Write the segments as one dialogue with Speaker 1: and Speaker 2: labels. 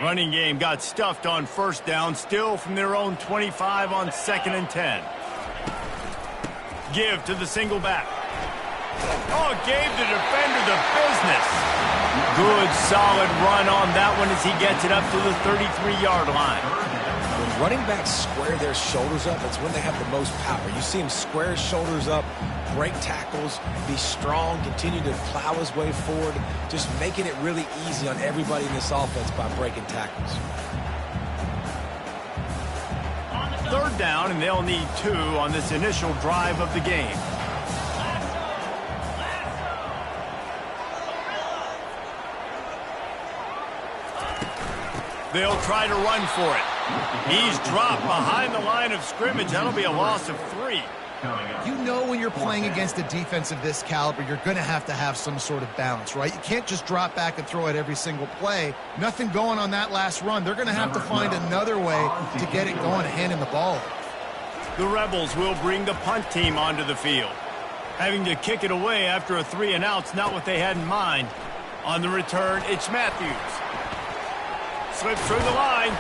Speaker 1: Running game got stuffed on first down, still from their own 25 on 2nd and 10. Give to the single back. Oh, gave the defender the business. Good, solid run on that one as he gets it up to the 33-yard line.
Speaker 2: When running backs square their shoulders up, that's when they have the most power. You see him square his shoulders up, break tackles, be strong, continue to plow his way forward, just making it really easy on everybody in this offense by breaking tackles.
Speaker 1: 3rd down, and they'll need 2 on this initial drive of the game. They'll try to run for it. He's dropped behind the line of scrimmage. That'll be a loss of 3.
Speaker 3: You know when you're playing against a defense of this caliber, you're going to have some sort of balance, right? You can't just drop back and throw it every single play. Nothing going on that last run. They're going to have to find another way to get it going and hand him the ball.
Speaker 1: The Rebels will bring the punt team onto the field. Having to kick it away after a 3-and-out's not what they had in mind. On the return, it's Matthews. Slips through the line.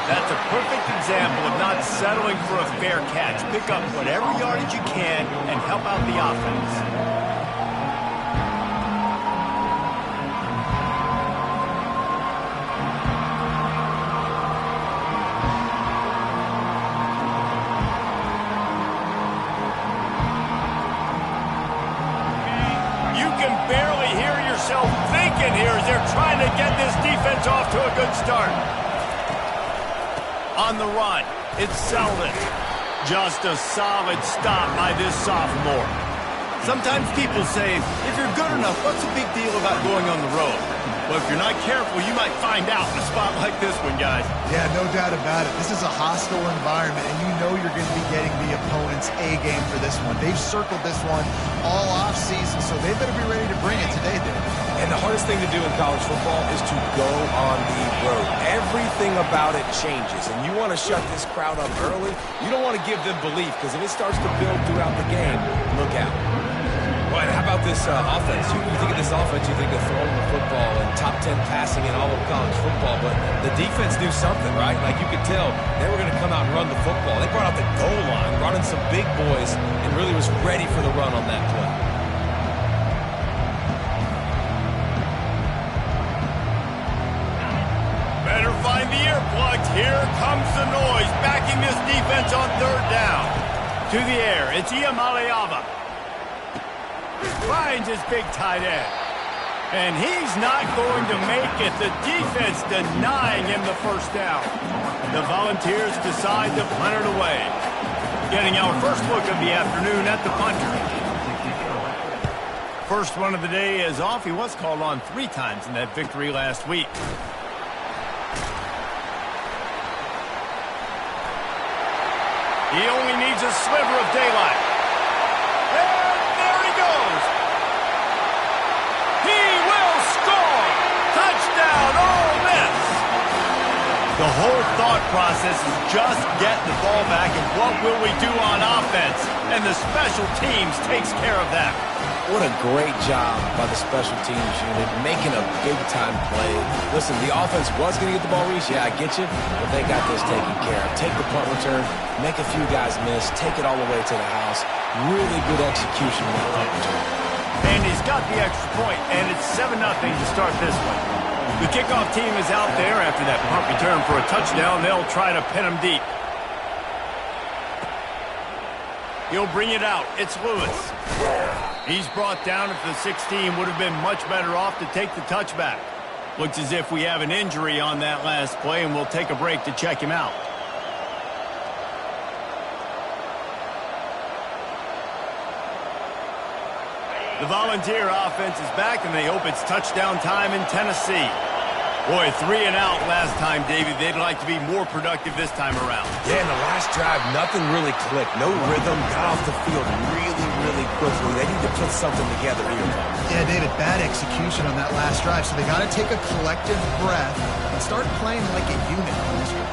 Speaker 1: That's a perfect example of not settling for a fair catch. Pick up whatever yardage you can and help out the offense. Thinking here as they're trying to get this defense off to a good start. On the run, it's Selden. Just a solid stop by this sophomore. Sometimes people say, if you're good enough, what's the big deal about going on the road? Well, if you're not careful, you might find out in a spot like this one, guys.
Speaker 3: Yeah, no doubt about it. This is a hostile environment, and you know you're going to be getting the opponent's A game for this one. They've circled this one all offseason, so they better be ready to bring it today, dude.
Speaker 2: And the hardest thing to do in college football is to go on the road. Everything about it changes, and you want to shut this crowd up early. You don't want to give them belief, because if it starts to build throughout the game, look out. Well, and how about this offense? You think of this offense, you think of throwing the football and top 10 passing in all of college football, but the defense knew something, right? Like you could tell they were going to come out and run the football. They brought out the goal line, brought in some big boys, and really was ready for the run on that play.
Speaker 1: Better find the earplugs. Here comes the noise, backing this defense on 3rd down. To the air, it's Iamaleava. Finds his big tight end. And he's not going to make it. The defense denying him the 1st down. The Volunteers decide to punt it away. Getting our first look of the afternoon at the punter. First one of the day is off. He was called on 3 times in that victory last week. He only needs a sliver of daylight. And there he goes. He will score. Touchdown, Ole Miss. The whole thought process is just get the ball back and what will we do on offense? And the special teams takes care of that.
Speaker 2: What a great job by the special teams unit, making a big-time play. Listen, the offense was going to get the ball reached. Yeah, I get you, but they got this taken care of. Take the punt return, make a few guys miss, take it all the way to the house. Really good execution with the punt return.
Speaker 1: And he's got the extra point, and it's 7-0 to start this one. The kickoff team is out there after that punt return for a touchdown. They'll try to pin him deep. He'll bring it out. It's Lewis. He's brought down at the 16. Would have been much better off to take the touchback. Looks as if we have an injury on that last play, and we'll take a break to check him out. The Volunteer offense is back, and they hope it's touchdown time in Tennessee. Boy, 3-and-out last time, David. They'd like to be more productive this time around.
Speaker 2: Yeah, in the last drive, nothing really clicked. No rhythm. Got off the field really quickly. They need to put something together here.
Speaker 3: Yeah, David, bad execution on that last drive. So they got to take a collective breath and start playing like a unit on this one.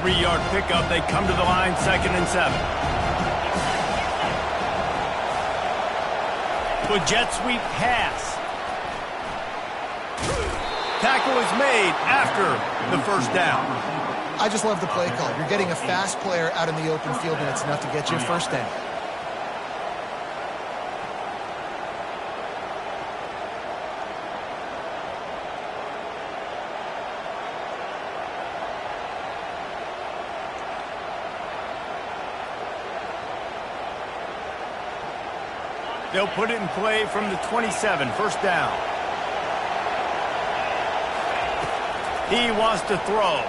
Speaker 1: 3-yard pickup. They come to the line, 2nd and 7. With jet sweep pass. Tackle is made after the first down.
Speaker 3: I just love the play call. You're getting a fast player out in the open field, and it's enough to get you a first down.
Speaker 1: They'll put it in play from the 27, first down. He wants to throw.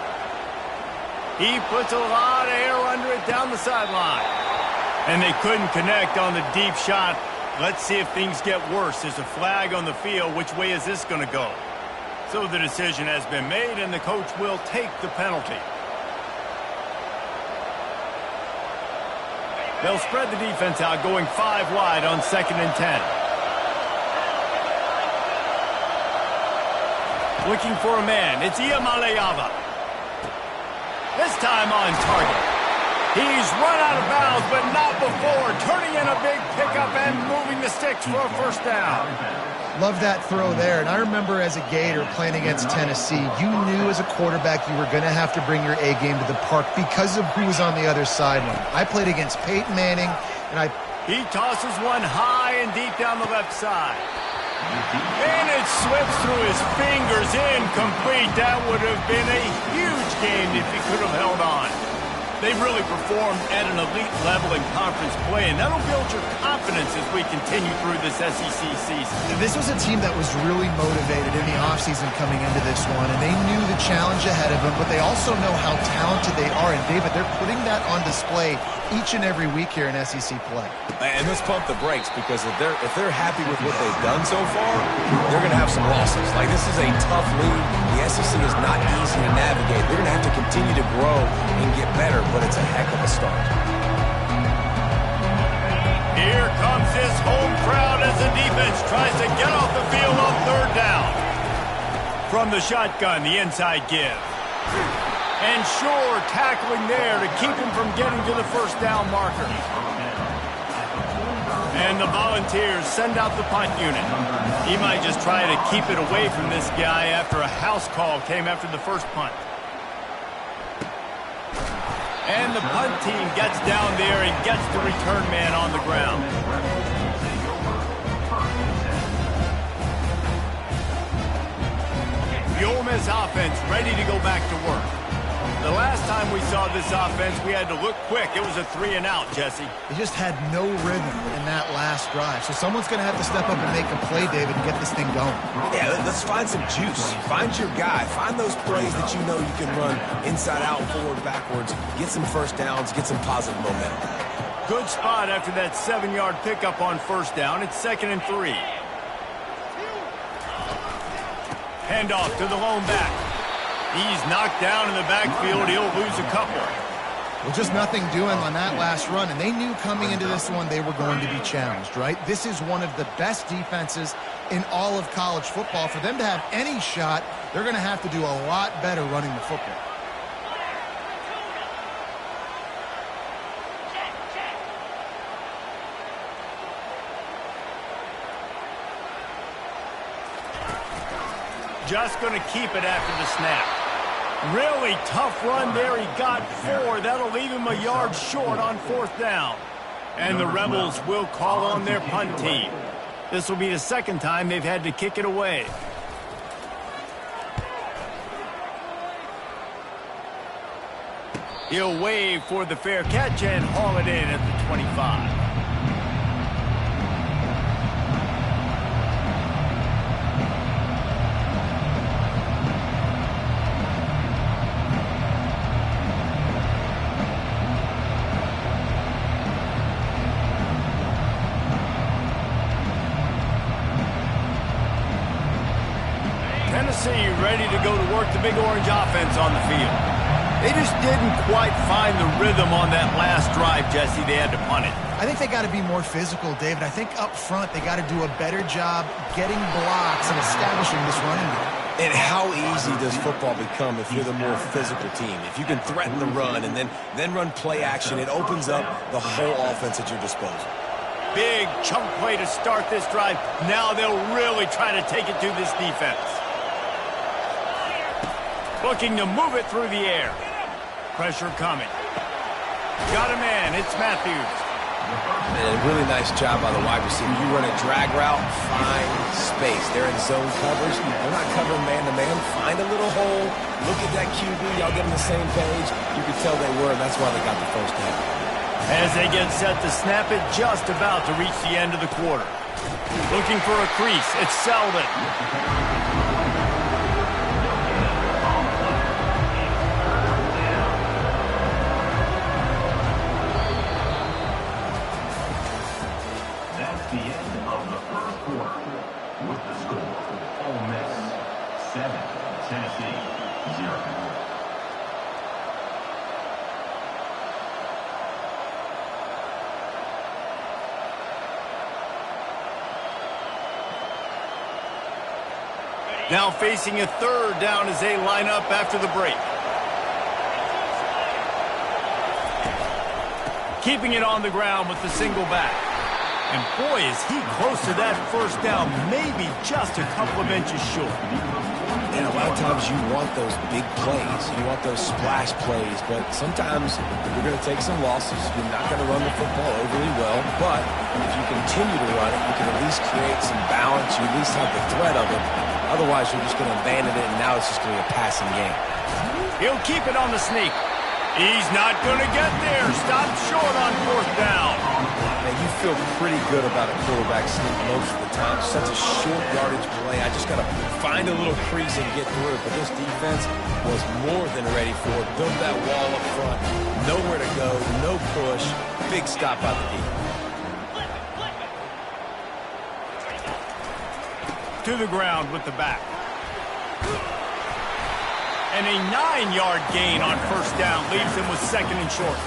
Speaker 1: He puts a lot of air under it down the sideline. And they couldn't connect on the deep shot. Let's see if things get worse. There's a flag on the field. Which way is this going to go? So the decision has been made, and the coach will take the penalty. They'll spread the defense out, going 5 wide on 2nd and 10. Looking for a man. It's Iamaleava. This time on target. He's run out of bounds, but not before. Turning in a big pickup and moving the sticks for a first down.
Speaker 3: Love that throw there. And I remember as a Gator playing against Tennessee, you knew as a quarterback you were going to have to bring your A game to the park because of who was on the other sideline. I played against Peyton Manning, and
Speaker 1: He tosses one high and deep down the left side. And it slips through his fingers, incomplete. That would have been a huge game if he could have held on. They've really performed at an elite level in conference play, and that'll build your confidence as we continue through this SEC season.
Speaker 3: This was a team that was really motivated in the offseason coming into this one, and they knew the challenge ahead of them, but they also know how talented they are. And, David, they're putting that on display each and every week here in SEC play.
Speaker 2: And let's pump the brakes, because if they're happy with what they've done so far, they're going to have some losses. Like, this is a tough league. The SEC is not easy to navigate. They're going to have to continue to grow and get better, but it's a heck of a start.
Speaker 1: Here comes his home crowd as the defense tries to get off the field on 3rd down. From the shotgun, the inside give. And Shore tackling there to keep him from getting to the first down marker. And the Volunteers send out the punt unit. He might just try to keep it away from this guy after a house call came after the first punt. And the punt team gets down there and gets the return man on the ground. The Ole Miss offense ready to go back to work. The last time we saw this offense, we had to look quick. It was a 3-and-out, Jesse.
Speaker 3: They just had no rhythm in that last drive. So someone's going to have to step up and make a play, David, and get this thing going.
Speaker 2: Yeah, let's find some juice. Find your guy. Find those plays that you know you can run inside out, forward, backwards. Get some first downs. Get some positive momentum.
Speaker 1: Good spot after that 7-yard pickup on first down. It's 2nd and 3. Handoff to the lone back. He's knocked down in the backfield. He'll lose a couple.
Speaker 3: Well, just nothing doing on that last run, and they knew coming into this one they were going to be challenged, right? This is one of the best defenses in all of college football. For them to have any shot, they're going to have to do a lot better running the football.
Speaker 1: Just going to keep it after the snap. Really tough run there. He got 4. That'll leave him a yard short on 4th down. And the Rebels will call on their punt team. This will be the 2nd time they've had to kick it away. He'll wave for the fair catch and haul it in at the 25. Tennessee ready to go to work the Big Orange offense on the field. They just didn't quite find the rhythm on that last drive, Jesse. They had to punt it.
Speaker 3: I think they got to be more physical, David. I think up front they got to do a better job getting blocks and establishing this running game.
Speaker 2: And how easy does football become if you're the more physical team? If you can threaten the run and then run play action, it opens up the whole offense at your disposal.
Speaker 1: Big chunk play to start this drive. Now they'll really try to take it to this defense. Looking to move it through the air. Pressure coming. Got a man. It's Matthews.
Speaker 2: And a really nice job by the wide receiver. You run a drag route, find space. They're in zone covers. They're not covering man-to-man. Find a little hole. Look at that QB. Y'all get on the same page. You can tell they were, and that's why they got the first down.
Speaker 1: As they get set to snap it, just about to reach the end of the quarter. Looking for a crease. It's Selden. Now facing a third down as they line up after the break. Keeping it on the ground with the single back. And boy, is he close to that first down, maybe just a couple of inches short.
Speaker 2: And a lot of times you want those big plays. You want those splash plays, but sometimes you're going to take some losses. You're not going to run the football overly well, but if you continue to run it, you can at least create some balance. You at least have the threat of it. Otherwise, you're just going to abandon it, and now it's just going to be a passing game.
Speaker 1: He'll keep it on the sneak. He's not going to get there. Stopped short on fourth down.
Speaker 2: Man, you feel pretty good about a quarterback sneak most of the time. Such a short yardage play. I just got to find a little crease and get through it. But this defense was more than ready for it. Built that wall up front. Nowhere to go. No push. Big stop by the D.
Speaker 1: To the ground with the back. And a 9-yard gain on first down leaves him with second and short.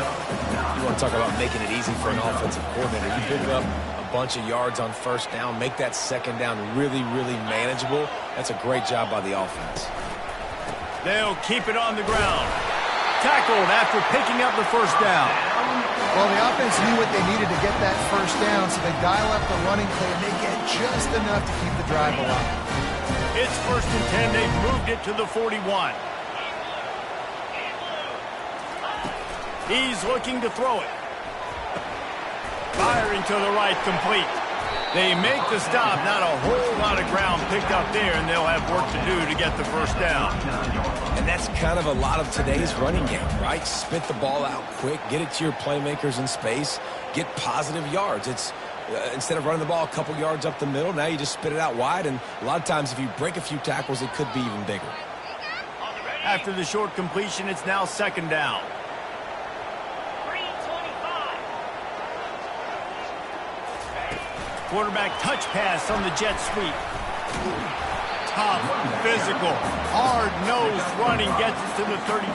Speaker 2: You want to talk about making it easy for an offensive coordinator. You pick up a bunch of yards on first down, make that second down really, really manageable. That's a great job by the offense.
Speaker 1: They'll keep it on the ground. Tackled after picking up the first down.
Speaker 3: Well, the offense knew what they needed to get that first down, so they dial up the running play and they get just enough to keep the drive alive.
Speaker 1: It's first and 10. They've moved it to the 41. He's looking to throw it. Firing to the right, complete. They make the stop. Not a whole lot of ground picked up there, and they'll have work to do to get the first down.
Speaker 2: And that's kind of a lot of today's running game, right? Spit the ball out quick, get it to your playmakers in space, get positive yards. It's instead of running the ball a couple yards up the middle, now you just spit it out wide, and a lot of times if you break a few tackles, it could be even bigger.
Speaker 1: After the short completion, it's now second down. Quarterback touch pass on the jet sweep. Tough, physical, hard-nosed running gets it to the 34.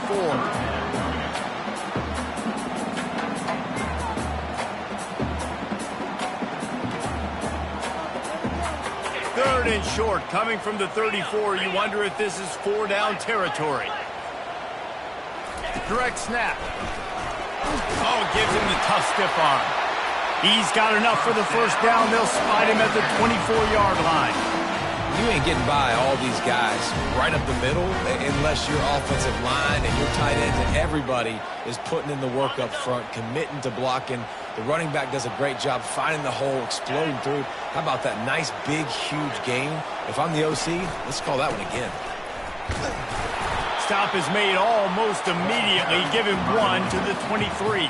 Speaker 1: Third and short, coming from the 34. You wonder if this is four-down territory. Direct snap. Oh, gives him the tough stiff arm. He's got enough for the first down. They'll spot him at the 24-yard line.
Speaker 2: You ain't getting by all these guys right up the middle unless your offensive line and your tight ends and everybody is putting in the work up front, committing to blocking. The running back does a great job finding the hole, exploding through. How about that nice, big, huge gain? If I'm the OC, let's call that one again.
Speaker 1: Stop is made almost immediately. Give him one to the 23.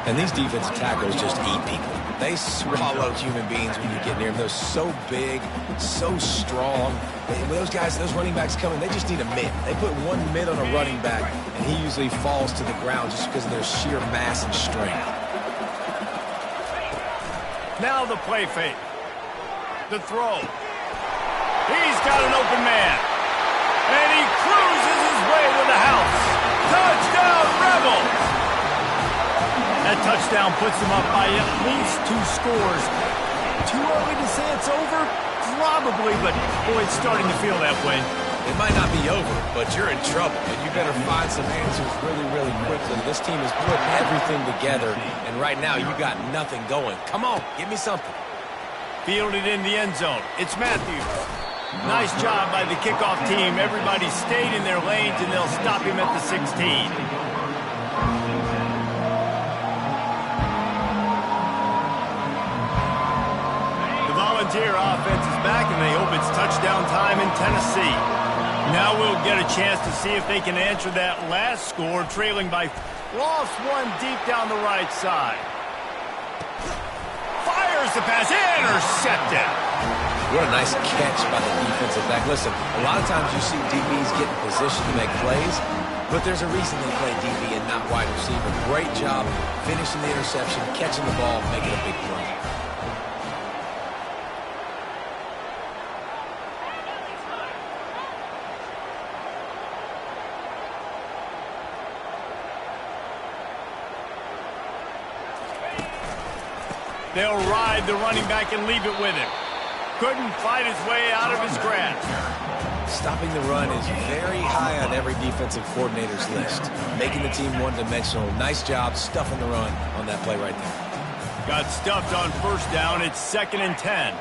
Speaker 2: And these defensive tackles just eat people. They swallow human beings when you get near them. They're so big, so strong. When those guys, those running backs come in, they just need a mid. They put one mid on a running back, and he usually falls to the ground just because of their sheer mass and strength.
Speaker 1: Now the play fake. The throw. He's got an open man. And he cruises his way to the house. Touchdown, Rebels! That touchdown puts them up by at least 2 scores. Too early to say it's over? Probably, but boy, it's starting to feel that way.
Speaker 2: It might not be over, but you're in trouble, and you better find some answers really, really quickly. This team is putting everything together, and right now you got nothing going. Come on, give me something.
Speaker 1: Fielded in the end zone. It's Matthews. Nice job by the kickoff team. Everybody stayed in their lanes, and they'll stop him at the 16. Volunteer offense is back, and they hope it's touchdown time in Tennessee. Now we'll get a chance to see if they can answer that last score, trailing by lost one deep down the right side. Fires the pass, intercepted.
Speaker 2: What a nice catch by the defensive back. Listen, a lot of times you see DBs get in position to make plays, but there's a reason they play DB and not wide receiver. Great job finishing the interception, catching the ball, making a big play.
Speaker 1: They'll ride the running back and leave it with him. Couldn't fight his way out of his grasp.
Speaker 2: Stopping the run is very high on every defensive coordinator's list. Making the team one-dimensional. Nice job stuffing the run on that play right there.
Speaker 1: Got stuffed on first down. It's 2nd and 10.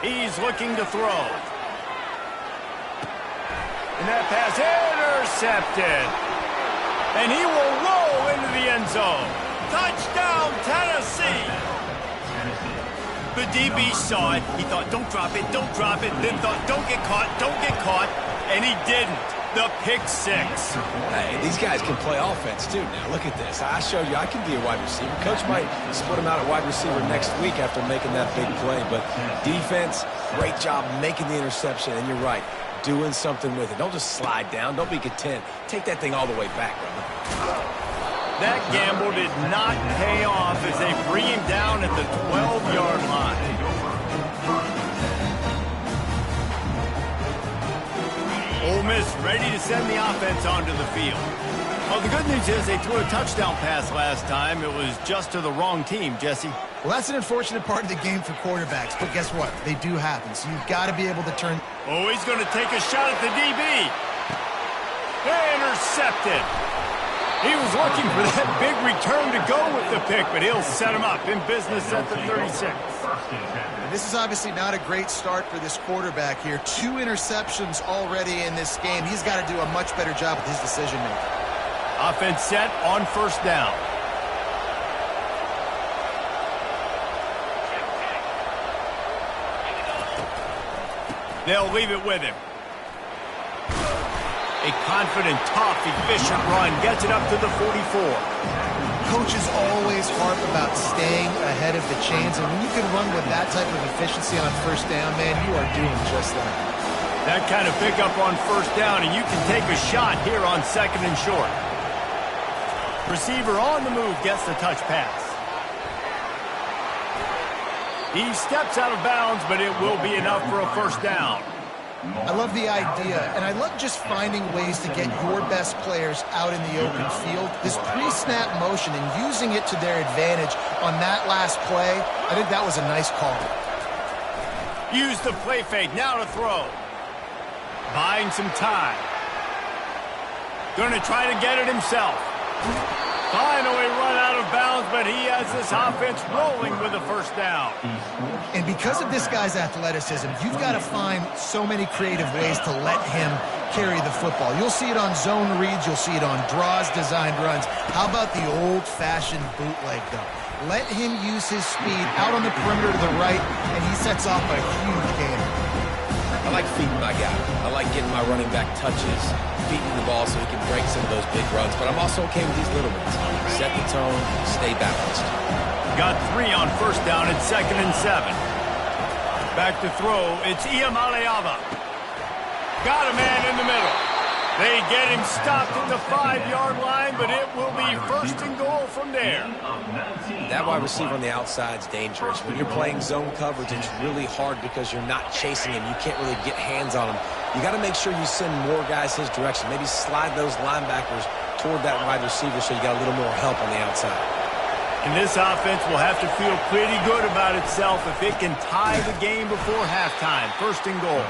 Speaker 1: He's looking to throw. And that pass intercepted. And he will roll into the end zone. Touchdown, Tennessee. The DB saw it. He thought, don't drop it, don't drop it. Then thought, don't get caught, don't get caught. And he didn't. The pick six.
Speaker 2: Hey, these guys can play offense, too. Now, look at this. I showed you I can be a wide receiver. Coach might split him out at wide receiver next week after making that big play. But defense, great job making the interception. And you're right, doing something with it. Don't just slide down. Don't be content. Take that thing all the way back, brother.
Speaker 1: That gamble did not pay off as they bring him down at the 12-yard line. Ole Miss ready to send the offense onto the field. Well, the good news is they threw a touchdown pass last time. It was just to the wrong team, Jesse.
Speaker 3: Well, that's an unfortunate part of the game for quarterbacks, but guess what? They do happen, so you've got to be able to turn.
Speaker 1: Oh, he's going to take a shot at the DB. Intercepted. He was looking for that big return to go with the pick, but he'll set him up in business at the 36.
Speaker 3: And this is obviously not a great start for this quarterback here. 2 interceptions already in this game. He's got to do a much better job with his decision-making.
Speaker 1: Offense set on first down. They'll leave it with him. A confident, tough, efficient run gets it up to the 44.
Speaker 3: Coaches always harp about staying ahead of the chains, and when you can run with that type of efficiency on first down, man, you are doing just that.
Speaker 1: That kind of pickup on first down, and you can take a shot here on 2nd and short. Receiver on the move gets the touch pass. He steps out of bounds, but it will be enough for a first down.
Speaker 3: I love the idea, and I love just finding ways to get your best players out in the open field. This pre-snap motion and using it to their advantage on that last play, I think that was a nice call.
Speaker 1: Use the play fake, now to throw. Buying some time. Going to try to get it himself. Finally run out of bounds, but he has this offense rolling with a first down.
Speaker 3: And because of this guy's athleticism, you've got to find so many creative ways to let him carry the football. You'll see it on zone reads. You'll see it on draws, designed runs. How about the old-fashioned bootleg, though? Let him use his speed out on the perimeter to the right, and he sets off a huge game.
Speaker 2: I like feeding my guy. I like getting my running back touches, feeding the ball so he can break some of those big runs. But I'm also okay with these little ones. Set the tone, stay balanced.
Speaker 1: Got 3 on first down at 2nd and 7. Back to throw, it's Iamaleava. Got a man in the middle. They get him stopped at the 5-yard line, but it will be 1st and goal from there.
Speaker 2: That wide receiver on the outside is dangerous. When you're playing zone coverage, it's really hard because you're not chasing him. You can't really get hands on him. You got to make sure you send more guys his direction. Maybe slide those linebackers toward that wide receiver so you got a little more help on the outside.
Speaker 1: And this offense will have to feel pretty good about itself if it can tie the game before halftime. First and goal.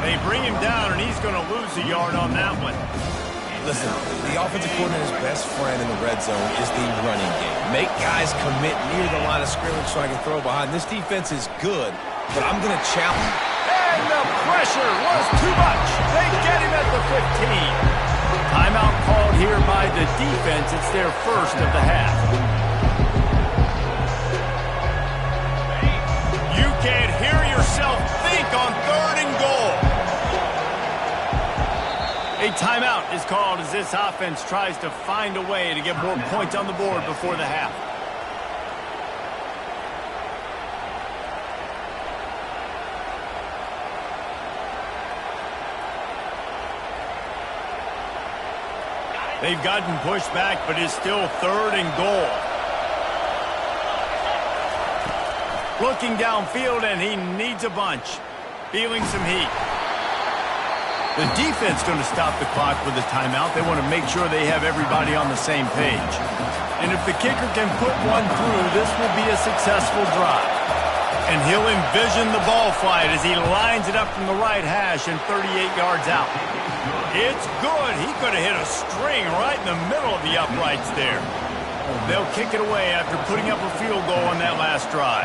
Speaker 1: They bring him down, and he's going to lose a yard on that one.
Speaker 2: Listen, the offensive coordinator's best friend in the red zone is the running game. Make guys commit near the line of scrimmage so I can throw behind. This defense is good, but I'm going to challenge.
Speaker 1: And the pressure was too much. They get him at the 15. Timeout called here by the defense. It's their first of the half. You can't hear yourself think on third and goal. A timeout is called as this offense tries to find a way to get more points on the board before the half. They've gotten pushed back, but it's still third and goal. Looking downfield, and he needs a bunch. Feeling some heat. The defense going to stop the clock with a timeout. They want to make sure they have everybody on the same page. And if the kicker can put one through, this will be a successful drive. And he'll envision the ball flight as he lines it up from the right hash and 38 yards out. It's good. He could have hit a string right in the middle of the uprights there. They'll kick it away after putting up a field goal on that last drive.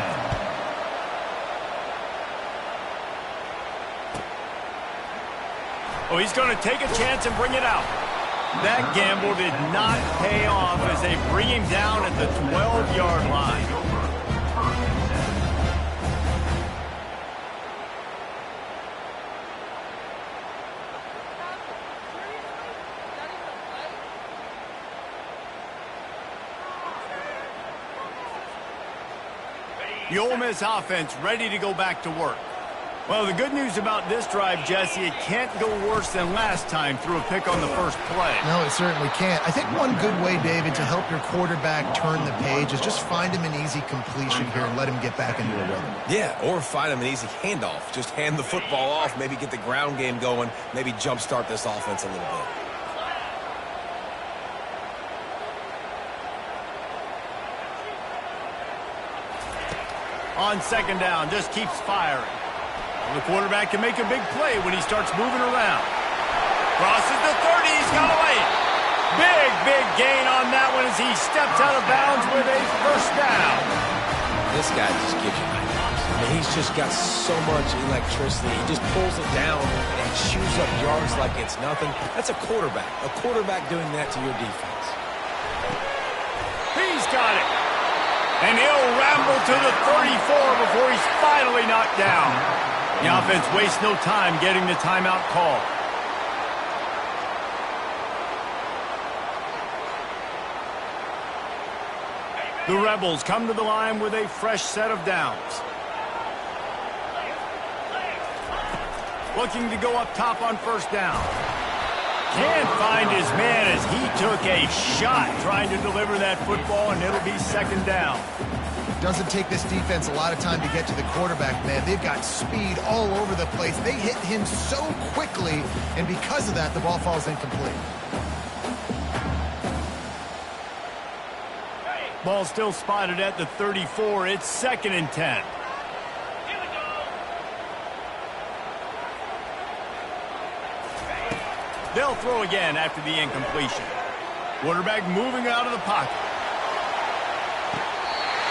Speaker 1: Oh, he's going to take a chance and bring it out. That gamble did not pay off as they bring him down at the 12-yard line. The Ole Miss offense ready to go back to work. Well, the good news about this drive, Jesse, it can't go worse than last time through a pick on the first play.
Speaker 3: No, it certainly can't. I think one good way, David, to help your quarterback turn the page is just find him an easy completion here and let him get back into a rhythm.
Speaker 2: Yeah, or find him an easy handoff. Just hand the football off, maybe get the ground game going, maybe jumpstart this offense a little bit.
Speaker 1: On second down, just keeps firing. The quarterback can make a big play when he starts moving around. Crosses the 30, he's got away. Big gain on that one as he steps out of bounds with a first down.
Speaker 2: This guy just gives you nightmares. I mean, he's just got so much electricity. He just pulls it down and chews up yards like it's nothing. That's a quarterback. A quarterback doing that to your defense.
Speaker 1: He's got it. And he'll ramble to the 34 before he's finally knocked down. The offense wastes no time getting the timeout call. The Rebels come to the line with a fresh set of downs. Looking to go up top on first down. Can't find his man as he took a shot trying to deliver that football, and it'll be second down.
Speaker 3: Doesn't take this defense a lot of time to get to the quarterback, man. They've got speed all over the place. They hit him so quickly, and because of that, the ball falls incomplete.
Speaker 1: Ball still spotted at the 34. It's second and 10. They'll throw again after the incompletion. Quarterback moving out of the pocket.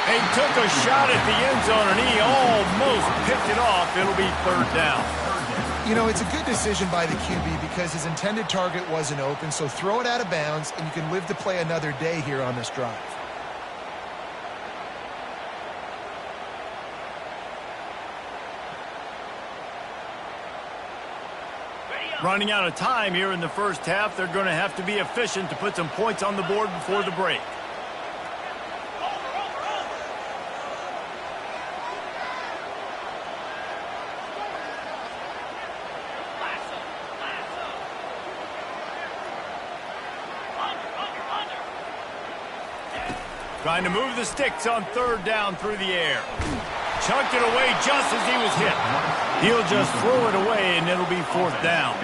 Speaker 1: He took a shot at the end zone, and he almost picked it off. It'll be third down.
Speaker 3: You know, it's a good decision by the QB because his intended target wasn't open, so throw it out of bounds, and you can live to play another day here on this drive.
Speaker 1: Running out of time here in the first half. They're going to have to be efficient to put some points on the board before the break. Trying to move the sticks on third down through the air. Chucked it away just as he was hit. He'll just throw it away, and it'll be fourth down.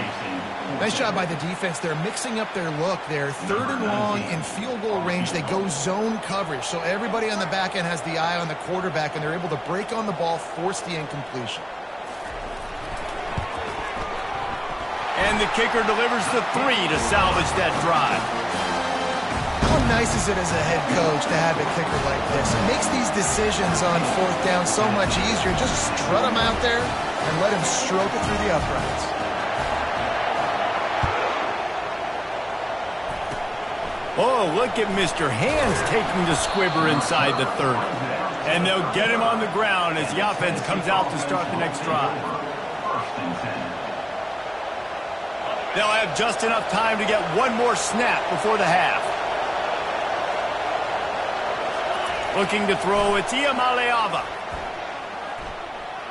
Speaker 3: Nice job by the defense. They're mixing up their look. They're 3rd and long in field goal range. They go zone coverage. So everybody on the back end has the eye on the quarterback, and they're able to break on the ball, force the incompletion.
Speaker 1: And the kicker delivers the 3 to salvage that drive.
Speaker 3: How nice is it as a head coach to have a kicker like this? It makes these decisions on 4th down so much easier. Just strut him out there and let him stroke it through the uprights.
Speaker 1: Oh, look at Mr. Hands taking the squibber inside the 30. And they'll get him on the ground as the offense comes out to start the next drive. They'll have just enough time to get one more snap before the half. Looking to throw, it's Iamaleava.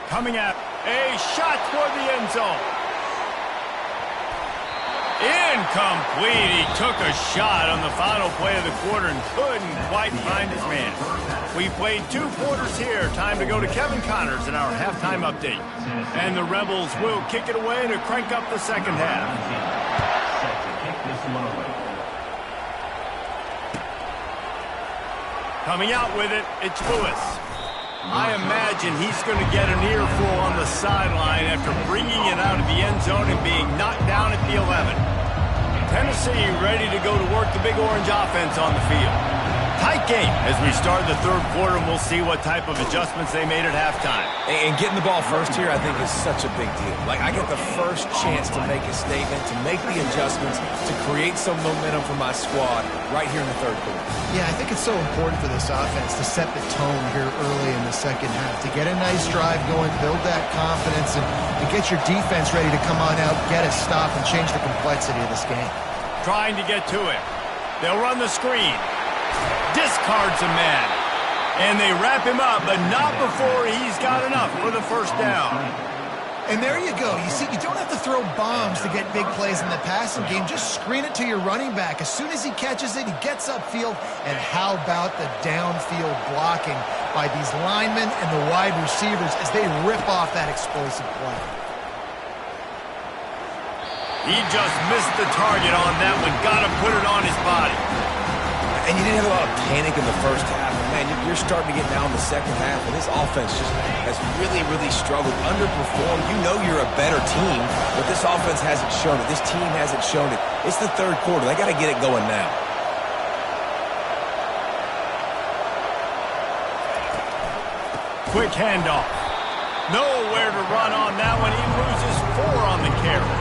Speaker 1: Coming out, a shot toward the end zone. Incomplete. He took a shot on the final play of the quarter and couldn't quite find his man. We played 2 quarters here. Time to go to Kevin Connors in our halftime update. And the Rebels will kick it away to crank up the second half. Coming out with it, it's Lewis. I imagine he's going to get an earful on the sideline after bringing it out of the end zone and being knocked down at the 11. Tennessee ready to go to work the Big Orange offense on the field. Tight game as we start the 3rd quarter, and we'll see what type of adjustments they made at halftime.
Speaker 2: And getting the ball first here, I think, is such a big deal. Like, I get the first chance to make a statement, to make the adjustments, to create some momentum for my squad right here in the 3rd quarter.
Speaker 3: Yeah, I think it's so important for this offense to set the tone here early in the second half, to get a nice drive going, build that confidence, and to get your defense ready to come on out, get a stop, and change the complexity of this game.
Speaker 1: Trying to get to it. They'll run the screen. Discards a man. And they wrap him up, but not before he's got enough for the first down.
Speaker 3: And there you go. You see, you don't have to throw bombs to get big plays in the passing game. Just screen it to your running back. As soon as he catches it, he gets upfield. And how about the downfield blocking by these linemen and the wide receivers as they rip off that explosive play?
Speaker 1: He just missed the target on that one. Got to put it on his body.
Speaker 2: And you didn't have a lot of panic in the first half. Man, you're starting to get down the second half, and this offense just has really, really struggled, underperformed. You know you're a better team, but this offense hasn't shown it. This team hasn't shown it. It's the 3rd quarter. They got to get it going now.
Speaker 1: Quick handoff. Nowhere to run on that one. He loses 4 on the carry.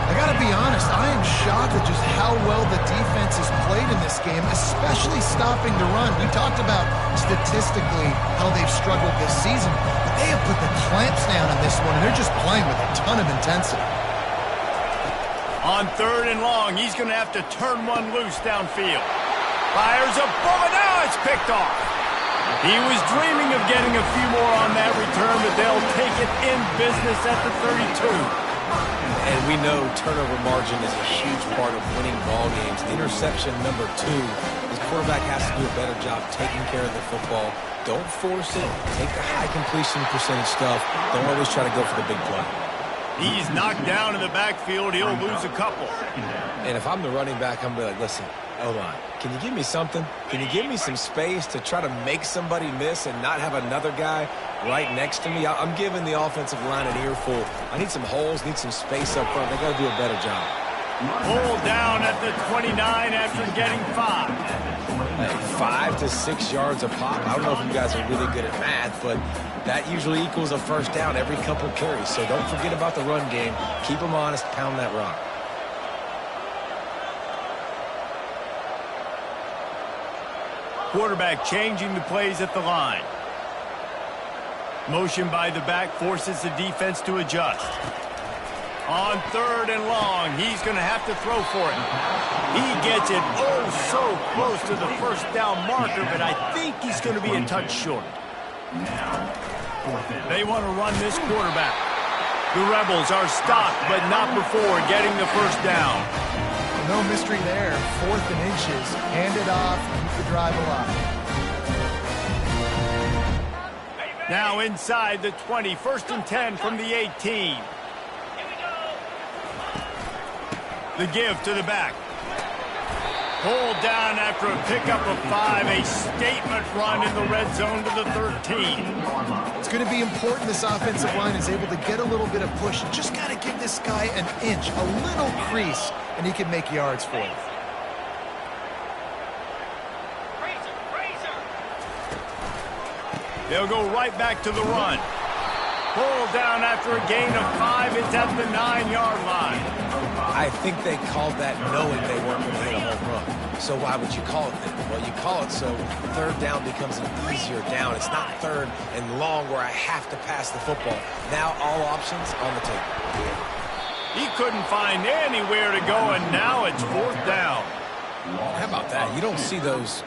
Speaker 3: I got to be honest, I am shocked at just how well the defense has played in this game, especially stopping the run. We talked about statistically how they've struggled this season, but they have put the clamps down on this one, and they're just playing with a ton of intensity.
Speaker 1: On 3rd and long, he's going to have to turn one loose downfield. Fires a bullet. Now it's picked off. He was dreaming of getting a few more on that return, but they'll take it in business at the 32.
Speaker 2: And we know turnover margin is a huge part of winning ball games. Interception number 2. His quarterback has to do a better job taking care of the football. Don't force it. Take the high completion percentage stuff. Don't always try to go for the big play.
Speaker 1: He's knocked down in the backfield. He'll lose a couple.
Speaker 2: And if I'm the running back, I'm going to be like, listen, hold on. Can you give me something? Can you give me some space to try to make somebody miss and not have another guy right next to me? I'm giving the offensive line an earful. I need some holes, need some space up front. They got to do a better job.
Speaker 1: Pulled down at the 29 after getting 5.
Speaker 2: Hey, 5 to 6 yards a pop. I don't know if you guys are really good at math, but that usually equals a first down every couple carries. So don't forget about the run game. Keep them honest. Pound that rock.
Speaker 1: Quarterback changing the plays at the line. Motion by the back forces the defense to adjust. On 3rd and long, he's going to have to throw for it. He gets it oh so close to the first down marker, but I think he's going to be a touch short. They want to run this quarterback. The Rebels are stopped, but not before getting the first down.
Speaker 3: No mystery there. 4th and inches. Hand it off. Keep the drive alive.
Speaker 1: Now inside the 20. 1st and 10 from the 18. The give to the back. Pulled down after a pickup of 5. A statement run in the red zone to the 13.
Speaker 3: It's going to be important this offensive line is able to get a little bit of push. You just got to give this guy an inch, a little crease, and he can make yards for you.
Speaker 1: They'll go right back to the run. Pulled down after a gain of 5. It's at the 9-yard line.
Speaker 2: I think they called that knowing they weren't going to hit a home run. So why would you call it then? Well, you call it so third down becomes an easier down. It's not third and long where I have to pass the football. Now all options on the table.
Speaker 1: He couldn't find anywhere to go, and now it's 4th down.
Speaker 2: How about that? You don't see those,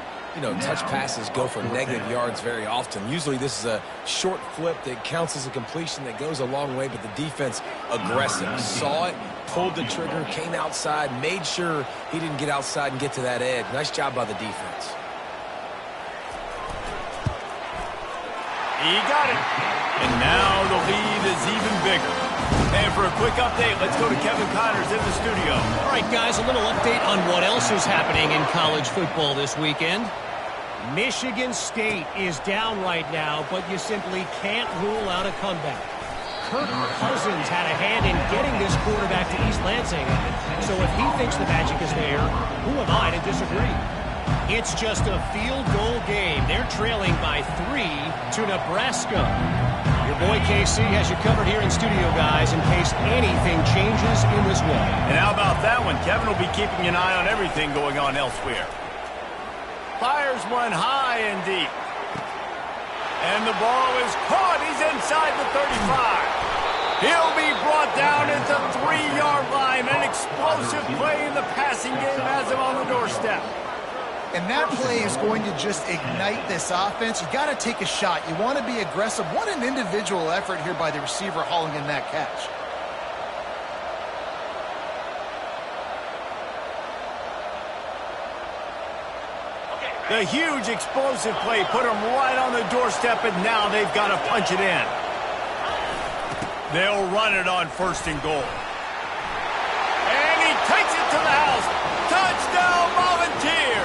Speaker 2: touch passes go for negative yards very often. Usually this is a short flip that counts as a completion that goes a long way, but the defense aggressive. Saw it, pulled the trigger, came outside, made sure he didn't get outside and get to that edge. Nice job by the defense.
Speaker 1: He got it. And now the lead is even bigger. And for a quick update, let's go to Kevin Connors in the studio.
Speaker 4: All right, guys, a little update on what else is happening in college football this weekend. Michigan State is down right now, but you simply can't rule out a comeback. Kirk Cousins had a hand in getting this quarterback to East Lansing, so if he thinks the magic is there, who am I to disagree? It's just a field goal game. They're trailing by 3 to Nebraska. Your boy KC has you covered here in studio, guys, in case anything changes in this one.
Speaker 1: And how about that one? Kevin will be keeping an eye on everything going on elsewhere. Fires one high and deep. And the ball is caught. He's inside the 35. He'll be brought down at the 3-yard line. An explosive play in the passing game has him on the doorstep.
Speaker 3: And that play is going to just ignite this offense. You got to take a shot. You want to be aggressive. What an individual effort here by the receiver hauling in that catch.
Speaker 1: The huge explosive play put him right on the doorstep, and now they've got to punch it in. They'll run it on 1st and goal. And he takes it to the house. Touchdown, Volunteers!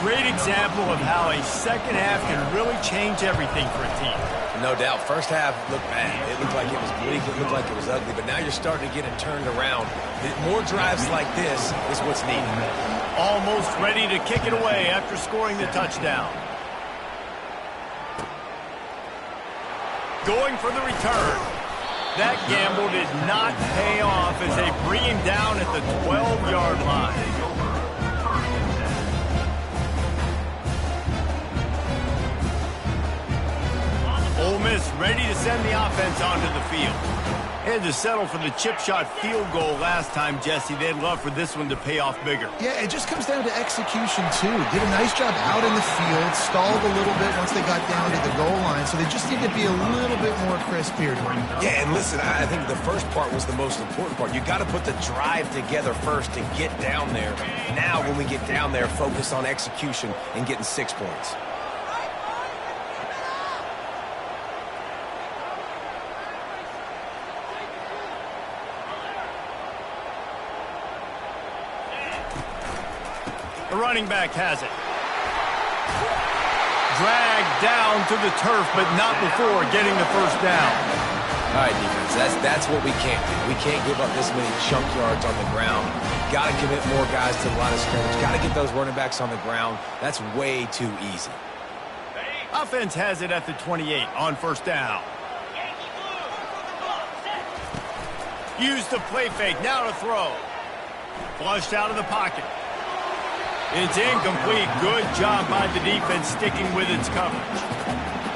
Speaker 1: Great example of how a second half can really change everything for a team.
Speaker 2: No doubt. First half looked bad. It looked like it was bleak. It looked like it was ugly. But now you're starting to get it turned around. More drives like this is what's needed.
Speaker 1: Almost ready to kick it away after scoring the touchdown. Going for the return. That gamble did not pay off as they bring him down at the 12-yard line. Ole Miss ready to send the offense onto the field. Had to settle for the chip shot field goal last time, Jesse. They'd love for this one to pay off bigger.
Speaker 3: Yeah, it just comes down to execution, too. Did a nice job out in the field, stalled a little bit once they got down to the goal line, so they just need to be a little bit more crisp here.
Speaker 2: Yeah, and listen, I think the first part was the most important part. You got to put the drive together first to get down there. Now, when we get down there, focus on execution and getting 6 points.
Speaker 1: The running back has it. Dragged down to the turf, but not before getting the 1st down.
Speaker 2: All right, defense, that's what we can't do. We can't give up this many chunk yards on the ground. Got to commit more guys to the line of scrimmage. Got to get those running backs on the ground. That's way too easy.
Speaker 1: Offense has it at the 28 on 1st down. Use the play fake, now to throw. Flushed out of the pocket. It's incomplete. Good job by the defense sticking with its coverage.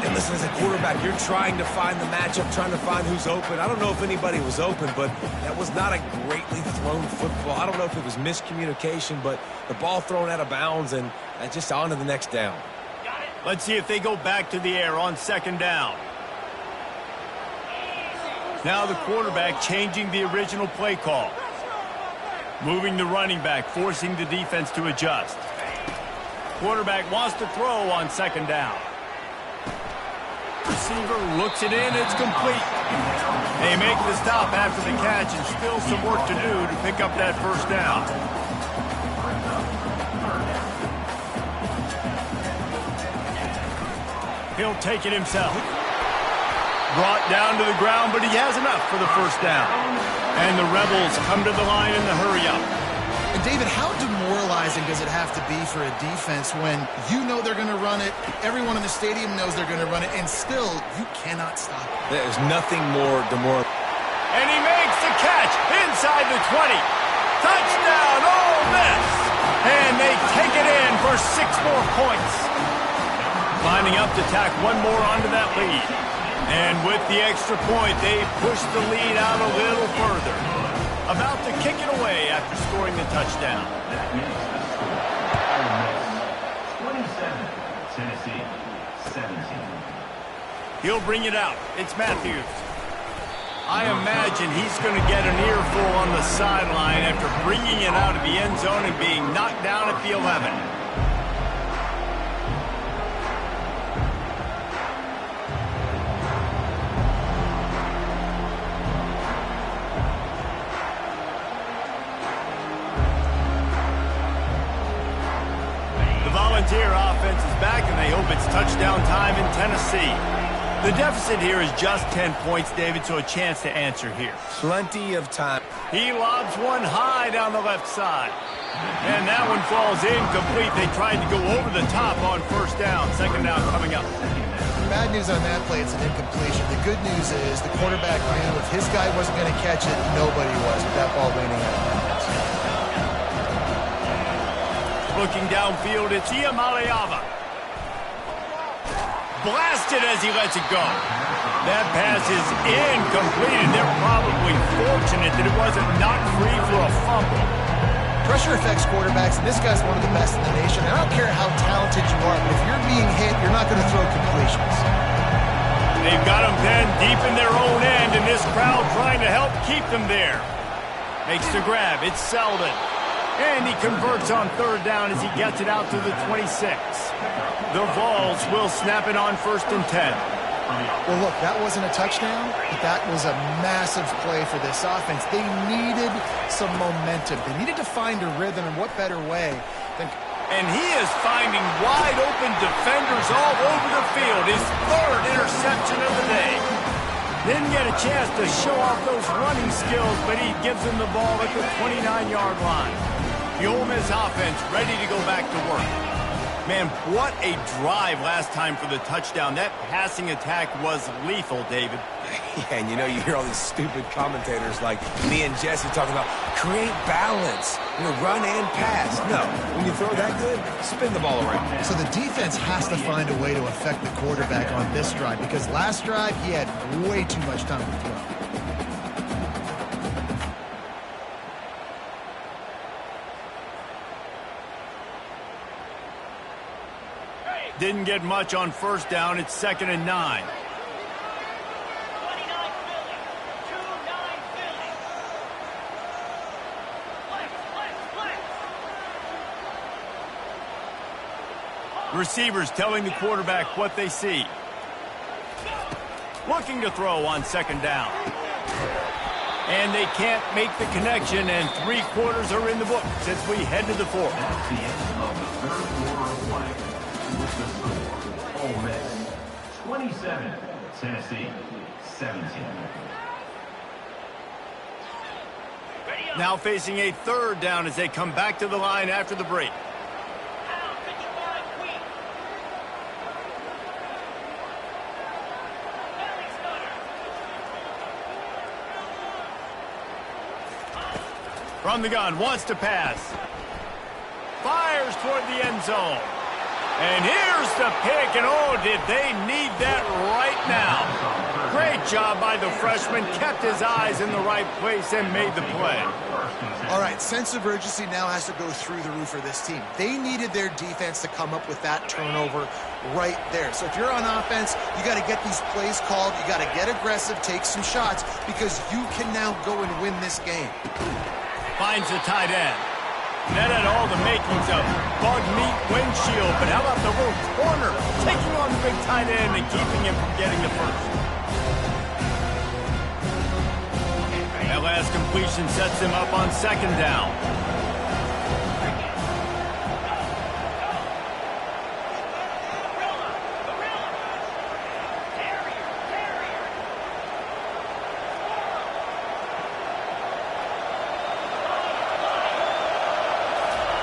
Speaker 2: And listen, as a quarterback, you're trying to find the matchup, trying to find who's open. I don't know if anybody was open, but that was not a greatly thrown football. I don't know if it was miscommunication, but the ball thrown out of bounds and just on to the next down.
Speaker 1: Let's see if they go back to the air on 2nd down. Now the quarterback changing the original play call. Moving the running back, forcing the defense to adjust. Quarterback wants to throw on 2nd down. Receiver looks it in, it's complete. They make the stop after the catch and still some work to do to pick up that first down. He'll take it himself. Brought down to the ground, but he has enough for the first down. And the Rebels come to the line in the hurry-up.
Speaker 3: And David, how demoralizing does it have to be for a defense when you know they're going to run it, everyone in the stadium knows they're going to run it, and still you cannot stop it?
Speaker 2: There's nothing more demoralizing.
Speaker 1: And he makes the catch inside the 20. Touchdown, Ole Miss! And they take it in for 6 more points. Lining up to tack one more onto that lead. And with the extra point, they push the lead out a little further. About to kick it away after scoring the touchdown.
Speaker 5: 27, Tennessee, 17.
Speaker 1: He'll bring it out. It's Matthews. I imagine he's going to get an earful on the sideline after bringing it out of the end zone and being knocked down at the 11. Volunteer offense is back, and they hope it's touchdown time in Tennessee. The deficit here is just 10 points, David, so a chance to answer here.
Speaker 2: Plenty of time.
Speaker 1: He lobs one high down the left side. And that one falls incomplete. They tried to go over the top on first down. Second down coming up.
Speaker 3: Bad news on that play, it's an incompletion. The good news is the quarterback knew if his guy wasn't going to catch it, nobody was with that ball leaning out.
Speaker 1: Looking downfield, it's Iamaleava. Blasted as he lets it go. That pass is incomplete, and they're probably fortunate that it wasn't knocked free for a fumble.
Speaker 3: Pressure affects quarterbacks, and this guy's one of the best in the nation. I don't care how talented you are, but if you're being hit, you're not going to throw completions.
Speaker 1: They've got him then deep in their own end, and this crowd trying to help keep them there. Makes the grab. It's Selden. And he converts on third down as he gets it out to the 26. The Vols will snap it on 1st and 10.
Speaker 3: Well, look, that wasn't a touchdown, but that was a massive play for this offense. They needed some momentum. They needed to find a rhythm, and what better way than...
Speaker 1: And he is finding wide-open defenders all over the field. His 3rd interception of the day. Didn't get a chance to show off those running skills, but he gives them the ball at the 29-yard line. The Ole Miss offense ready to go back to work. Man, what a drive last time for the touchdown. That passing attack was lethal, David.
Speaker 2: Yeah, and you know, you hear all these stupid commentators like me and Jesse talking about create balance, run and pass. No, when you throw that good, spin the ball around.
Speaker 3: So the defense has to find a way to affect the quarterback on this drive, because last drive he had way too much time to throw.
Speaker 1: Didn't get much on first down. It's 2nd and 9. Receivers telling the quarterback what they see. Looking to throw on 2nd down. And they can't make the connection, and 3 quarters are in the book as we head to the 4th.
Speaker 5: That's the end of the 3rd quarter of play. With the score, Ole Miss 27, Tennessee 17.
Speaker 1: Now facing a 3rd down as they come back to the line after the break. From the gun, wants to pass. Fires toward the end zone. And here's the pick, and oh, did they need that right now. Great job by the freshman, kept his eyes in the right place and made the play.
Speaker 3: All right, sense of urgency now has to go through the roof for this team. They needed their defense to come up with that turnover right there. So if you're on offense, you got to get these plays called. You got to get aggressive, take some shots, because you can now go and win this game.
Speaker 1: Finds the tight end. That had all the makings of bug meat windshield, but how about the little corner taking on the big tight end and keeping him from getting the first? last completion sets him up on second down.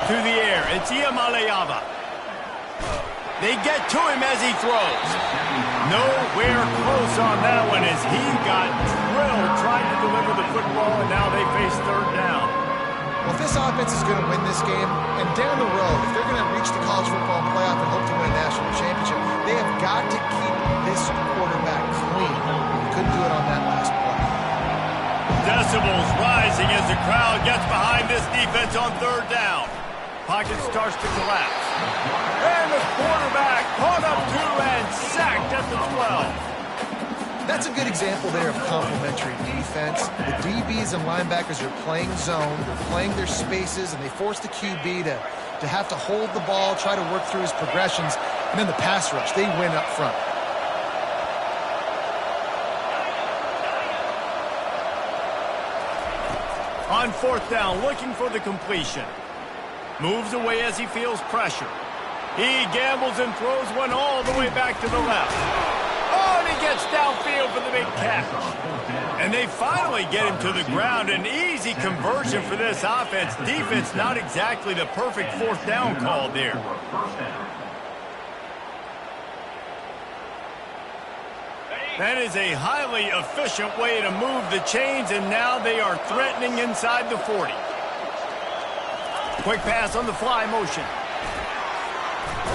Speaker 1: To the air, it's Iamaleava. They get to him as he throws. Nowhere close on that one as he got drilled trying to deliver the football, and now they face third down.
Speaker 3: Well, if this offense is going to win this game, and down the road, if they're going to reach the college football playoff and hope to win a national championship, they have got to keep this quarterback clean. They couldn't do it on that last play.
Speaker 1: Decibels rising as the crowd gets behind this defense on third down. Pocket starts to collapse. And the quarterback caught up to and sacked at the 12.
Speaker 3: That's a good example there of complementary defense. The DBs and linebackers are playing zone, they're playing their spaces, and they force the QB to have to hold the ball, try to work through his progressions, and then the pass rush, they win up front.
Speaker 1: On fourth down, looking for the completion. Moves away as he feels pressure. He gambles and throws one all the way back to the left. Oh, and he gets downfield for the big catch. And they finally get him to the ground. An easy conversion for this offense. Defense not exactly the perfect fourth down call there. That is a highly efficient way to move the chains, and now they are threatening inside the 40. Quick pass on the fly motion.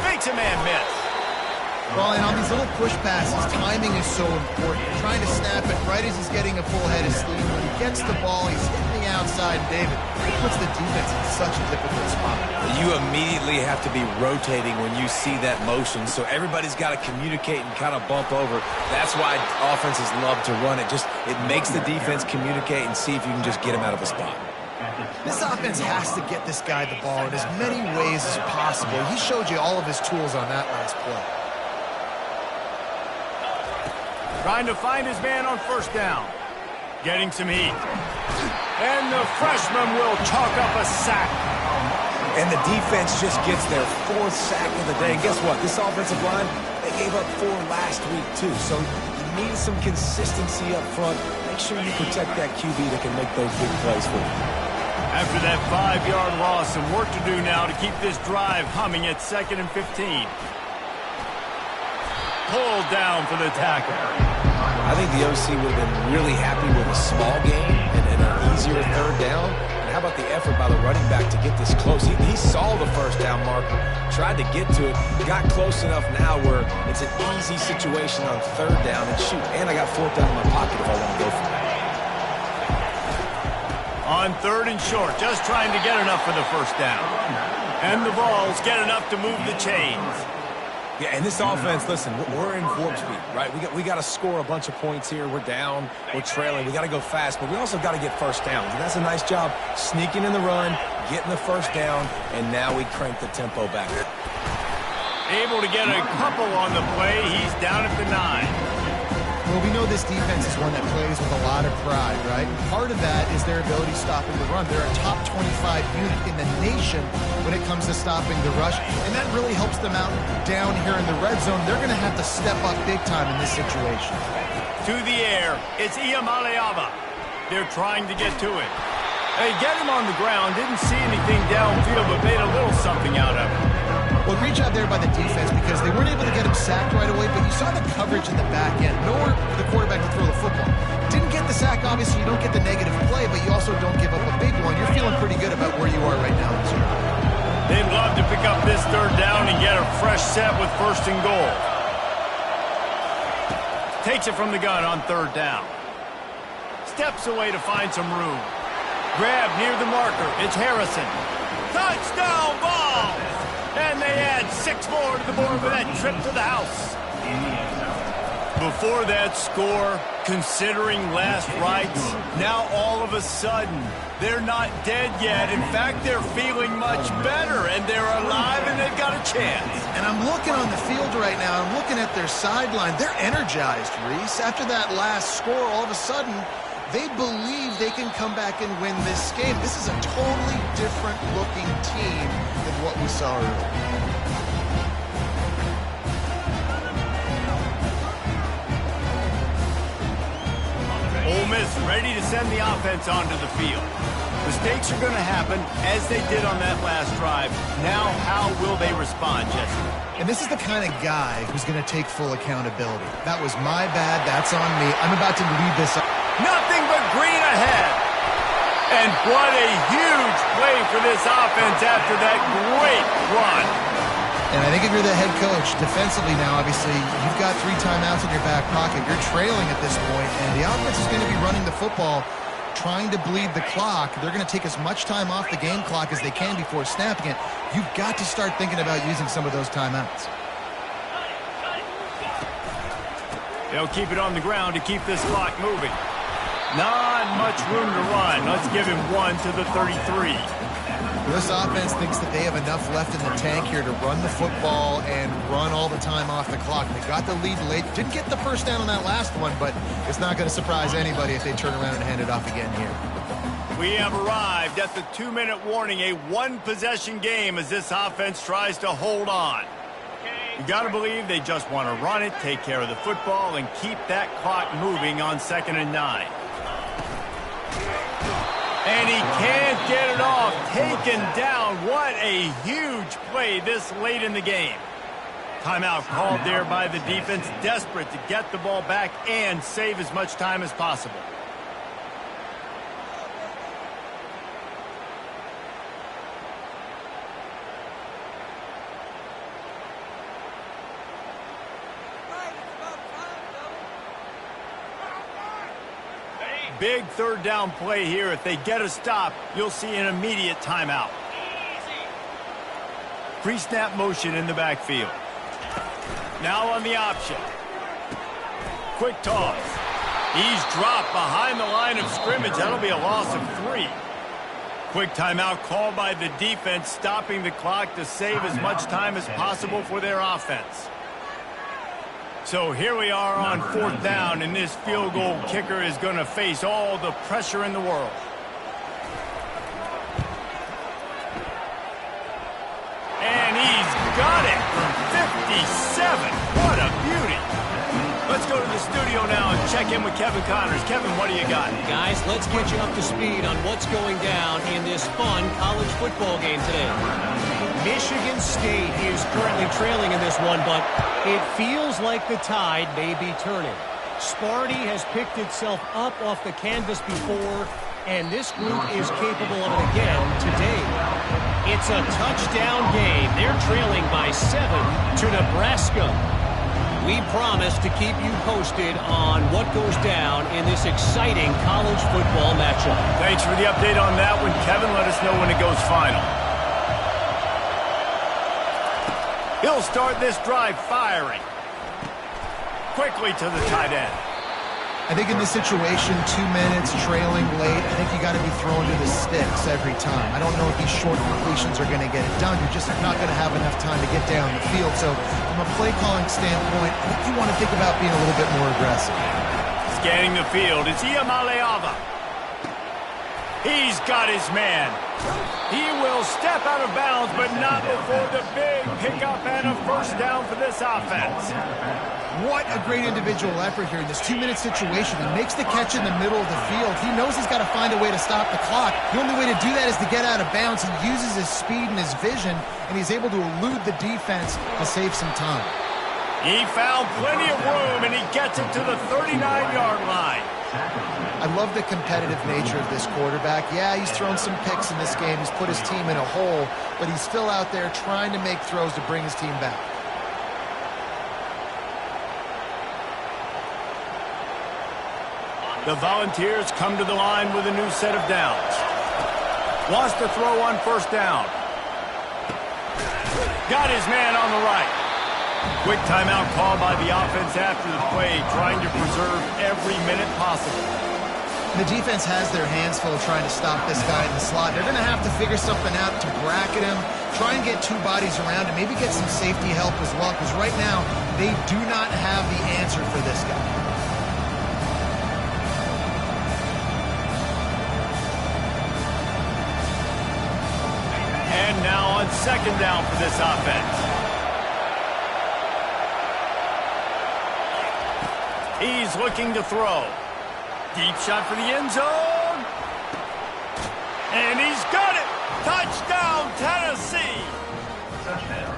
Speaker 1: Makes a man miss.
Speaker 3: Well, and on these little push passes, timing is so important. You're trying to snap it right as he's getting a full head of steam. When he gets the ball, he's hitting the outside. David, it puts the defense in such a difficult spot.
Speaker 2: You immediately have to be rotating when you see that motion, so everybody's got to communicate and kind of bump over. That's why offenses love to run it. It makes the defense communicate and see if you can just get him out of a spot.
Speaker 3: This offense has to get this guy the ball in as many ways as possible. He showed you all of his tools on that last play.
Speaker 1: Trying to find his man on first down. Getting some heat. And the freshman will chalk up a sack.
Speaker 2: And the defense just gets their fourth sack of the day. And guess what? This offensive line, they gave up 4 last week too. So you need some consistency up front. Make sure you protect that QB that can make those big plays for you.
Speaker 1: After that 5-yard loss, some work to do now to keep this drive humming at 2nd and 15. Pulled down for the tackle.
Speaker 2: I think the OC would have been really happy with a small gain and an easier third down. And how about the effort by the running back to get this close? He saw the first down marker, tried to get to it, got close enough now where it's an easy situation on third down. And shoot, and I got fourth down in my pocket if I want to go for that.
Speaker 1: On third and short, just trying to get enough for the first down. And the Vols get enough to move the chains.
Speaker 2: Yeah, and this offense, listen, we're in warp speed, right? We got to score a bunch of points here. We're down, we're trailing. We got to go fast, but we also got to get first downs. And that's a nice job sneaking in the run, getting the first down, and now we crank the tempo back.
Speaker 1: Able to get a couple on the play. He's down at the 9.
Speaker 3: Well, we know this defense is one that plays with a lot of pride, right? Part of that is their ability stopping the run. They're a top 25 unit in the nation when it comes to stopping the rush, and that really helps them out down here in the red zone. They're going to have to step up big time in this situation.
Speaker 1: To the air, it's Iamaleava. They're trying to get to it. They get him on the ground, didn't see anything downfield, but made a little something out of it.
Speaker 3: Well, great job there by the defense because they weren't able to get him sacked right away, but you saw the coverage in the back end. Nowhere for the quarterback to throw the football. Didn't get the sack, obviously. You don't get the negative play, but you also don't give up a big one. You're feeling pretty good about where you are right now.
Speaker 1: They'd love to pick up this third down and get a fresh set with first and goal. Takes it from the gun on third down. Steps away to find some room. Grab near the marker. It's Harrison. Touchdown ball! And they add 6 more to the board with that trip to the house. Before that score, considering last rites, now all of a sudden, they're not dead yet. In fact, they're feeling much better, and they're alive, and they've got a chance.
Speaker 3: And I'm looking on the field right now. I'm looking at their sideline. They're energized, Reese. After that last score, all of a sudden, They believe they can come back and win this game. This is a totally different looking team than what we saw earlier.
Speaker 1: Ole Miss ready to send the offense onto the field. Mistakes are going to happen, as they did on that last drive. Now, how will they respond, Jesse?
Speaker 3: And this is the kind of guy who's going to take full accountability. That was my bad. That's on me. I'm about to lead this up.
Speaker 1: Nothing but green ahead. And what a huge play for this offense after that great run.
Speaker 3: And I think if you're the head coach, defensively now, obviously, you've got 3 timeouts in your back pocket. You're trailing at this point, and the offense is going to be running the football, trying to bleed the clock. They're going to take as much time off the game clock as they can before snapping it. You've got to start thinking about using some of those timeouts.
Speaker 1: They'll keep it on the ground to keep this clock moving. Not much room to run. Let's give him 1 to the 33.
Speaker 3: This offense thinks that they have enough left in the tank here to run the football and run all the time off the clock. They got the lead late. Didn't get the first down on that last one, but it's not going to surprise anybody if they turn around and hand it off again here.
Speaker 1: We have arrived at the 2-minute warning, a one-possession game as this offense tries to hold on. You got to believe they just want to run it, take care of the football, and keep that clock moving on 2nd and 9. And he can't get it off. Taken down. What a huge play this late in the game. Timeout called there by the defense, desperate to get the ball back and save as much time as possible. Big 3rd down play here. If they get a stop, you'll see an immediate timeout. Pre-snap motion in the backfield. Now on the option. Quick toss. He's dropped behind the line of scrimmage. That'll be a loss of 3. Quick timeout called by the defense, stopping the clock to save as much time as possible for their offense. So here we are on 4th down, and this field goal kicker is going to face all the pressure in the world. And he's got it from 57. What a beauty. Let's go to the studio now and check in with Kevin Connors. Kevin, what do you got?
Speaker 4: Guys, let's get you up to speed on what's going down in this fun college football game today. Michigan State is currently trailing in this one, but it feels like the tide may be turning. Sparty has picked itself up off the canvas before, and this group is capable of it again today. It's a touchdown game. They're trailing by 7 to Nebraska. We promise to keep you posted on what goes down in this exciting college football matchup.
Speaker 1: Thanks for the update on that one, Kevin. Let us know when it goes final. He'll start this drive firing. Quickly to the tight end.
Speaker 3: I think in this situation, 2 minutes, trailing late, I think you got to be thrown to the sticks every time. I don't know if these short completions are going to get it done. You're just not going to have enough time to get down the field. So from a play calling standpoint, I think you want to think about being a little bit more aggressive.
Speaker 1: Scanning the field, it's Iamaleava. He's got his man. He will step out of bounds, but not before the big pickup and a first down for this offense.
Speaker 3: What a great individual effort here in this 2-minute situation. He makes the catch in the middle of the field. He knows he's got to find a way to stop the clock. The only way to do that is to get out of bounds. He uses his speed and his vision, and he's able to elude the defense to save some time.
Speaker 1: He found plenty of room, and he gets it to the 39-yard line.
Speaker 3: I love the competitive nature of this quarterback. Yeah, he's thrown some picks in this game. He's put his team in a hole, but he's still out there trying to make throws to bring his team back.
Speaker 1: The Volunteers come to the line with a new set of downs. Wants to throw on first down. Got his man on the right. Quick timeout called by the offense after the play, trying to preserve every minute possible.
Speaker 3: The defense has their hands full trying to stop this guy in the slot. They're going to have to figure something out to bracket him, try and get 2 bodies around him, maybe get some safety help as well, because right now they do not have the answer for this guy.
Speaker 1: And now on second down for this offense. He's looking to throw. Deep shot for the end zone. And he's got it. Touchdown, Tennessee.
Speaker 5: Touchdown.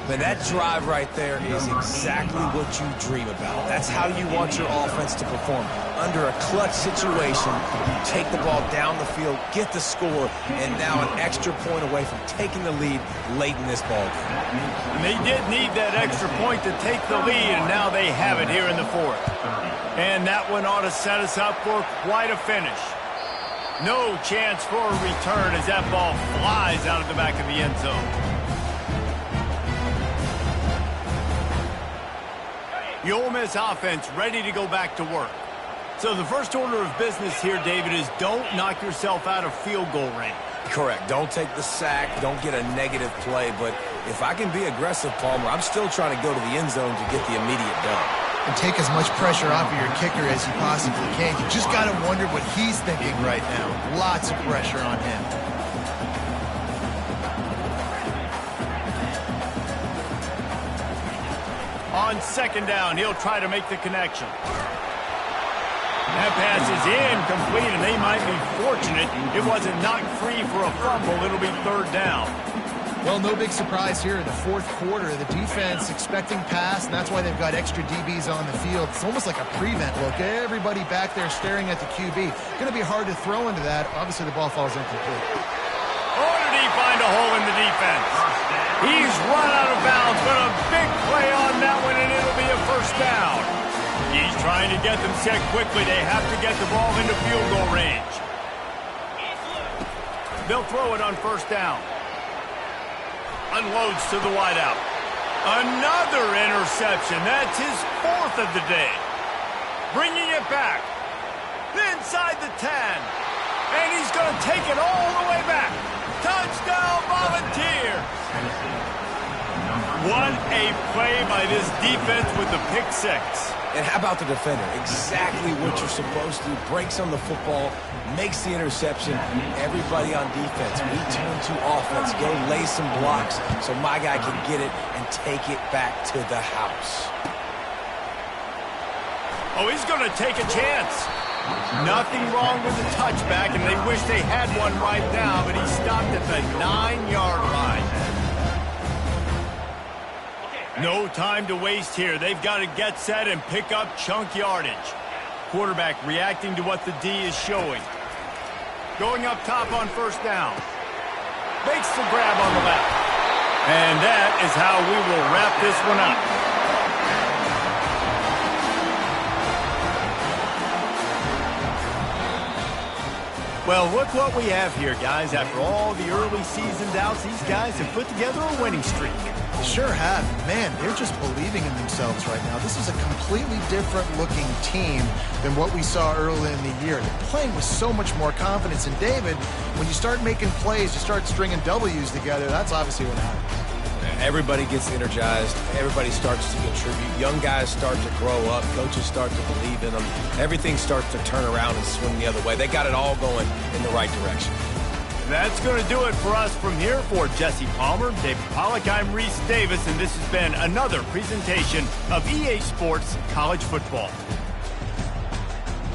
Speaker 2: Man, that drive right there is exactly what you dream about. That's how you want your offense to perform. Under a clutch situation, you take the ball down the field, get the score, and now an extra point away from taking the lead late in this ball game.
Speaker 1: And they did need that extra point to take the lead, and now they have it here in the fourth. And that one ought to set us up for quite a finish. No chance for a return as that ball flies out of the back of the end zone. The Ole Miss offense ready to go back to work. So the first order of business here, David, is don't knock yourself out of field goal range.
Speaker 2: Correct. Don't take the sack. Don't get a negative play. But if I can be aggressive, Palmer, I'm still trying to go to the end zone to get the immediate done.
Speaker 3: And take as much pressure off of your kicker as you possibly can. You just got to wonder what he's thinking right now. Lots of pressure on him.
Speaker 1: On second down, he'll try to make the connection. That pass is incomplete, and they might be fortunate it wasn't knocked free for a fumble. It'll be third down.
Speaker 3: Well, no big surprise here in the fourth quarter. The defense expecting pass, and that's why they've got extra DBs on the field. It's almost like a prevent look. Everybody back there staring at the QB. Going to be hard to throw into that. Obviously, the ball falls incomplete.
Speaker 1: Oh, did he find a hole in the defense? He's run out of bounds, but a big play on that one, and it'll be a first down. He's trying to get them set quickly. They have to get the ball into field goal range. They'll throw it on first down. Unloads to the wideout. Another interception. That's his fourth of the day. Bringing it back. Inside the 10. And he's going to take it all the way back. Touchdown, Volunteer. What a play by this defense with the pick six.
Speaker 2: And how about the defender? Exactly what you're supposed to do. Breaks on the football, makes the interception. Everybody on defense, we turn to offense. Go lay some blocks so my guy can get it and take it back to the house.
Speaker 1: Oh, he's going to take a chance. Nothing wrong with the touchback, and they wish they had one right now, but he stopped at the 9-yard line. No time to waste here. They've got to get set and pick up chunk yardage. Quarterback reacting to what the D is showing. Going up top on first down. Makes the grab on the left. And that is how we will wrap this one up. Well, look what we have here, guys. After all the early season doubts, these guys have put together a winning streak.
Speaker 3: Sure have. Man, they're just believing in themselves right now. This is a completely different looking team than what we saw early in the year. They're playing with so much more confidence. And David, when you start making plays, you start stringing W's together, that's obviously what happens.
Speaker 2: Everybody gets energized. Everybody starts to contribute. Young guys start to grow up. Coaches start to believe in them. Everything starts to turn around and swing the other way. They got it all going in the right direction.
Speaker 1: That's going to do it for us from here. For Jesse Palmer, David Pollack, I'm Reese Davis, and this has been another presentation of EA Sports College Football.